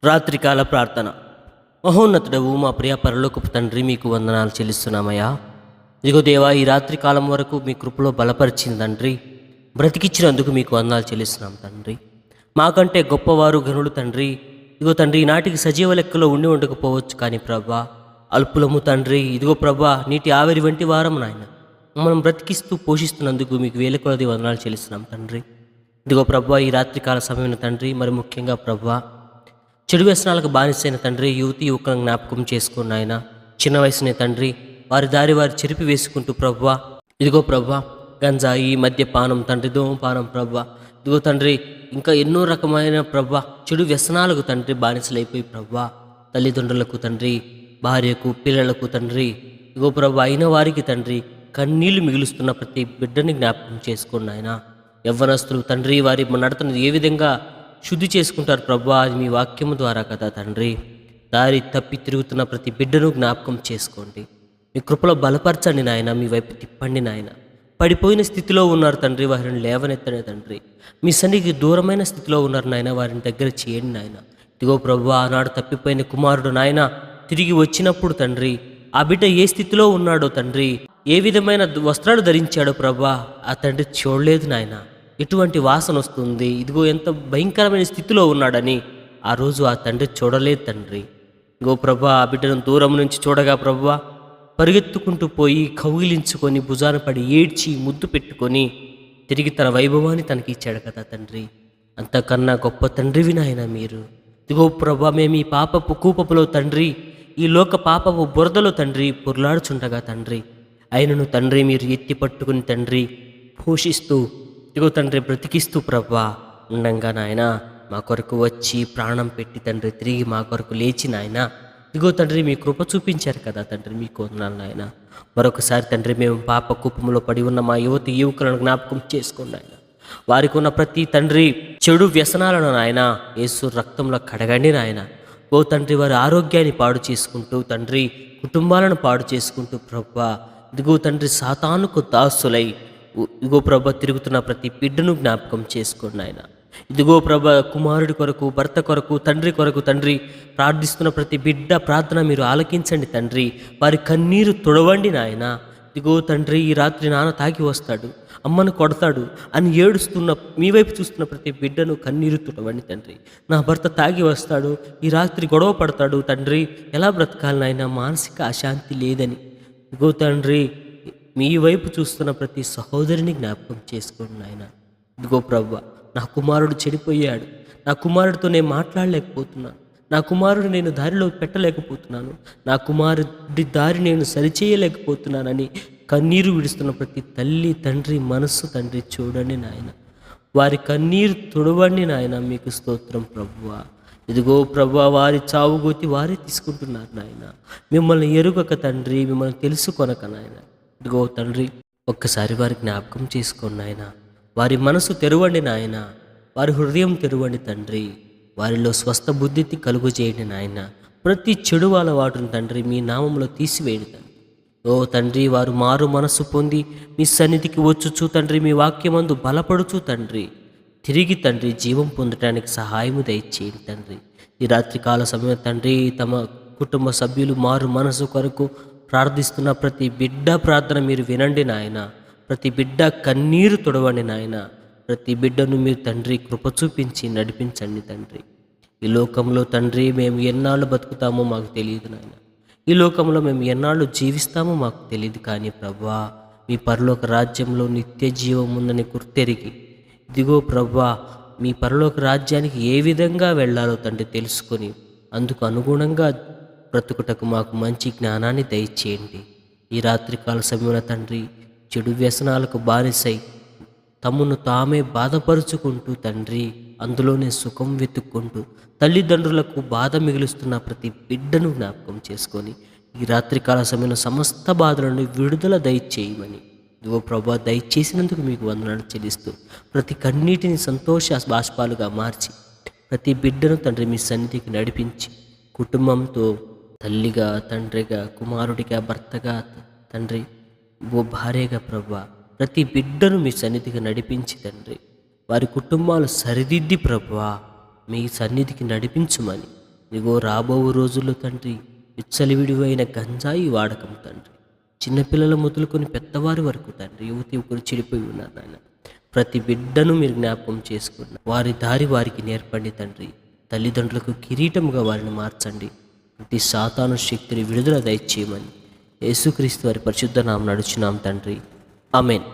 రాత్రికాల ప్రార్థన. మహోన్నతుడవు మా ప్రియ పరలోకపు తండ్రి, మీకు వందనాలు చెల్లిస్తున్నామయ్యా. ఇదిగో దేవా, ఈ రాత్రి కాలం వరకు మీ కృపలో బలపరిచిన తండ్రి, బ్రతికిచ్చినందుకు మీకు వందనాలు చెల్లిస్తున్నాం తండ్రి. మాకంటే గొప్పవారు గనులు తండ్రి. ఇదిగో తండ్రి, ఈనాటికి సజీవ లెక్కలో ఉండి ఉండకపోవచ్చు, కానీ ప్రభా అల్పులము తండ్రి. ఇదిగో ప్రభా, నీటి ఆవిరి వంటి వారం నాయన, మనం బ్రతికిస్తూ పోషిస్తున్నందుకు మీకు వేల కొలది వందనాలు చెల్లిస్తున్నాం తండ్రి. ఇదిగో ప్రభా, ఈ రాత్రికాల సమయం తండ్రి, మరి ముఖ్యంగా ప్రభా చెడు వ్యసనాలకు బానిసైన తండ్రి, యువతి యువకులను జ్ఞాపకం చేసుకున్న ఆయన, చిన్న వయసునే తండ్రి, వారి దారి వారి చెరిపి వేసుకుంటూ ప్రభా, ఇదిగో ప్రభా గంజాయి, మద్యపానం తండ్రి, ధూమపానం ప్రభా, ఇదిగో తండ్రి, ఇంకా ఎన్నో రకమైన ప్రభా చెడు వ్యసనాలకు తండ్రి బానిసలైపోయి ప్రభా, తల్లిదండ్రులకు తండ్రి, భార్యకు, పిల్లలకు తండ్రి, ఇదిగో ప్రభా అయిన వారికి తండ్రి కన్నీళ్లు మిగులుస్తున్న ప్రతి బిడ్డని జ్ఞాపకం చేసుకున్న ఆయన, యవ్వనస్తులు తండ్రి, వారి నడతను ఏ విధంగా శుద్ధి చేసుకుంటారు ప్రభా, అది మీ వాక్యము ద్వారా కదా తండ్రి. దారి తప్పి తిరుగుతున్న ప్రతి బిడ్డను జ్ఞాపకం చేసుకోండి, మీ కృపలో బలపరచండి నాయన, మీ వైపు తిప్పండి నాయన. పడిపోయిన స్థితిలో ఉన్నారు తండ్రి, వారిని లేవనెత్తనే తండ్రి. మీ సన్నిధికి దూరమైన స్థితిలో ఉన్నారు నాయన, వారిని దగ్గర చేయండి నాయన. ఇదిగో ప్రభు, ఆనాడు తప్పిపోయిన కుమారుడు నాయన తిరిగి వచ్చినప్పుడు తండ్రి, ఆ బిడ్డ ఏ స్థితిలో ఉన్నాడో తండ్రి, ఏ విధమైన వస్త్రాలు ధరించాడో ప్రభా, ఆ తండ్రి చూడలేదు నాయన. ఎటువంటి వాసన వస్తుంది, ఇదిగో ఎంత భయంకరమైన స్థితిలో ఉన్నాడని ఆ రోజు ఆ తండ్రి చూడలేదు తండ్రి. ఇగో ప్రభా, ఆ బిడ్డను దూరం నుంచి చూడగా ప్రభా, పరిగెత్తుకుంటూ పోయి కౌగిలించుకొని భుజాన పడి ఏడ్చి ముద్దు పెట్టుకొని తిరిగి తన వైభవాన్ని తనకి ఇచ్చాడు కదా తండ్రి. అంతకన్నా గొప్ప తండ్రివి నాయన మీరు. ఇదిగో ప్రభా, మేము ఈ పాపపు కూపపులో తండ్రి, ఈ లోక పాపపు బురదలో తండ్రి పొర్లాడుచుండగా తండ్రి, ఆయనను తండ్రి మీరు ఎత్తి పట్టుకుని తండ్రి పోషిస్తూ, ఇదిగో తండ్రి బ్రతికిస్తూ ప్రభా ఉండంగా నాయన, మా కొరకు వచ్చి ప్రాణం పెట్టి తండ్రి తిరిగి మా కొరకు లేచి నాయన, ఇదిగో తండ్రి మీ కృప చూపించారు కదా తండ్రి, మీకు వందనాలు నాయన. మరొకసారి తండ్రి, మేము పాప కూపంలో పడి ఉన్న మా యువతి యువకులను జ్ఞాపకం చేసుకోండి ఆయన. వారికి ఉన్న ప్రతి తండ్రి చెడు వ్యసనాలను నాయన యేసు రక్తంలో కడగండి నాయన. ఓ తండ్రి, వారి ఆరోగ్యాన్ని పాడు చేసుకుంటూ తండ్రి, కుటుంబాలను పాడు చేసుకుంటూ ప్రభా, ఇదిగో తండ్రి సాతానుకు దాసులై ఇదిగో ప్రభ తిరుగుతున్న ప్రతి బిడ్డను జ్ఞాపకం చేసుకోండి ఆయన. ఇదిగో ప్రభ, కుమారుడి కొరకు, భర్త కొరకు, తండ్రి కొరకు తండ్రి ప్రార్థిస్తున్న ప్రతి బిడ్డ ప్రార్థన మీరు ఆలకించండి తండ్రి. వారి కన్నీరు తుడవండి నాయన. ఇదిగో తండ్రి, ఈ రాత్రి నాన్న తాగి వస్తాడు, అమ్మను కొడతాడు అని ఏడుస్తున్న, మీ వైపు చూస్తున్న ప్రతి బిడ్డను కన్నీరు తుడవండి తండ్రి. నా భర్త తాగి వస్తాడు, ఈ రాత్రి గొడవ పడతాడు తండ్రి, ఎలా బ్రతకాలి నాయన, మానసిక అశాంతి లేదని. ఇదిగో తండ్రి, మీ వైపు చూస్తున్న ప్రతి సహోదరిని జ్ఞాపకం చేసుకోండి నాయన. ఇదిగో ప్రభా, నా కుమారుడు చెడిపోయాడు, నా కుమారుడితో నేను మాట్లాడలేకపోతున్నాను, నా కుమారుడు నేను దారిలో పెట్టలేకపోతున్నాను, నా కుమారుడి దారి నేను సరిచేయలేకపోతున్నానని కన్నీరు విడుస్తున్న ప్రతి తల్లి తండ్రి మనస్సు తండ్రి చూడండి నాయన. వారి కన్నీరు తుడవండి నాయన. మీకు స్తోత్రం ప్రభువా. ఇదిగో ప్రభా, వారి చావుగోతి వారే తీసుకుంటున్నారు నాయన. మిమ్మల్ని ఎరుగక తండ్రి, మిమ్మల్ని తెలుసుకొనక నాయన, ఇదిగో తండ్రి ఒక్కసారి వారి జ్ఞాపకం చేసుకోండి నాయన. వారి మనసు తెరవండి నాయన, వారి హృదయం తెరవండి తండ్రి. వారిలో స్వస్థ బుద్ధిని కలుగు చేయండి నాయన. ప్రతి చెడు వాళ్ళ వాటిని తండ్రి మీ నామంలో తీసివేయండి తండ్రి. ఓ తండ్రి, వారు మారు మనస్సు పొంది మీ సన్నిధికి వచ్చుచు తండ్రి, మీ వాక్యమందు బలపడుచు తండ్రి తిరిగి తండ్రి జీవం పొందడానికి సహాయము దయచేయండి తండ్రి. ఈ రాత్రికాల సమయం తండ్రి, తమ కుటుంబ సభ్యులు మారు మనసు కొరకు ప్రార్థిస్తున్న ప్రతి బిడ్డ ప్రార్థన మీరు వినండి నాయన. ప్రతి బిడ్డ కన్నీరు తుడవండి నాయన. ప్రతి బిడ్డను మీరు తండ్రి కృప చూపించి నడిపించండి తండ్రి. ఈ లోకంలో తండ్రి మేము ఎన్నాళ్ళు బతుకుతామో మాకు తెలియదు నాయన, ఈ లోకంలో మేము ఎన్నాళ్ళు జీవిస్తామో మాకు తెలియదు, కానీ ప్రభా మీ పరలోక రాజ్యంలో నిత్య జీవం ఉందని గుర్తెరిగి, ఇదిగో ప్రభా మీ పరలోక రాజ్యానికి ఏ విధంగా వెళ్ళాలో తండ్రి తెలుసుకొని అందుకు అనుగుణంగా బ్రతుకుటకు మాకు మంచి జ్ఞానాన్ని దయచేయండి. ఈ రాత్రికాల సమయంలో తండ్రి చెడు వ్యసనాలకు బానిసై తమను తామే బాధపరుచుకుంటూ తండ్రి అందులోనే సుఖం వెతుక్కుంటూ తల్లిదండ్రులకు బాధ మిగులుస్తున్న ప్రతి బిడ్డను జ్ఞాపకం చేసుకొని ఈ రాత్రికాల సమయంలో సమస్త బాధలను విడుదల దయచేయమని ఇదిగో ప్రభా దయచేసినందుకు మీకు వందనాలు చెల్లిస్తూ ప్రతి కన్నీటిని సంతోష బాష్పాలుగా మార్చి ప్రతి బిడ్డను తండ్రి మీ సన్నిధికి నడిపించి కుటుంబంతో తల్లిగా, తండ్రిగా, కుమారుడిగా, భర్తగా, తండ్రి ఓ భార్యగా ప్రభా ప్రతి బిడ్డను మీ సన్నిధికి నడిపించి తండ్రి వారి కుటుంబాలు సరిదిద్ది ప్రభువా మీ సన్నిధికి నడిపించుమని ఇదిగో రాబో రోజుల్లో తండ్రి విచ్చలవిడివైన గంజాయి వాడకం తండ్రి, చిన్నపిల్లల మొదలుకొని పెద్దవారి వరకు తండ్రి యువతి యువకులు చెడిపోయి ఉన్నారు నాయన. ప్రతి బిడ్డను మీరు జ్ఞాపకం చేసుకున్న వారి దారి వారికి నేర్పండి తండ్రి. తల్లిదండ్రులకు కిరీటంగా వారిని మార్చండి. ప్రతి సాతాను శక్తిని విడుదల దయచేయమని యేసుక్రీస్తు వారి పరిశుద్ధ నామమున నడుచున్నాం తండ్రి. ఆమేన్.